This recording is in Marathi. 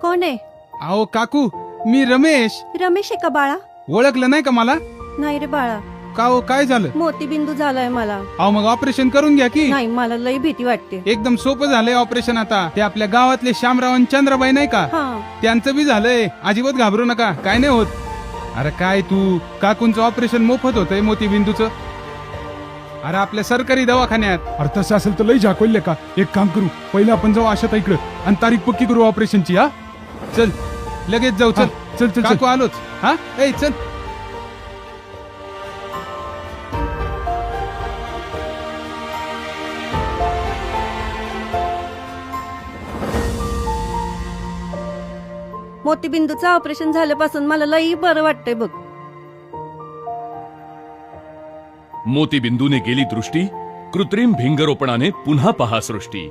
कोण आहे? अहो काकू, मी रमेश. रमेश आहे का बाळा? ओळखलं नाही का मला? नाही रे बाळा, का हो, काय झालं? मोतीबिंदू झालाय मला. अहो मग ऑपरेशन करून घ्या की. नाही, मला लई भीती वाटते. एकदम सोपं झालंय ऑपरेशन आता. ते आपल्या गावातले श्यामराव आणि चंद्रबाई नाही का, हा, त्यांचं बी झालंय. अजिबात घाबरू नका, काय नाही होत. अरे काय तू, काकूंचं ऑपरेशन मोफत होतंय मोतीबिंदूचं. अरे आपल्या सरकारी दवाखान्यात. अरे तसं असेल तर लई झाकोलले का. एक काम करू, पहिले आपण जाऊ आशाता इकडं आणि तारीख पक्की करू ऑपरेशनची. हा चल लगेच जाऊ. चल चल चल काकू आलोच. हा ए चल. मोतीबिंदूचं ऑपरेशन झाल्यापासून मला लई बरं वाटतंय बघ. मोतीबिंदूने गेली दृष्टी, कृत्रिम भिंगरोपणाने पुन्हा पहा सृष्टी.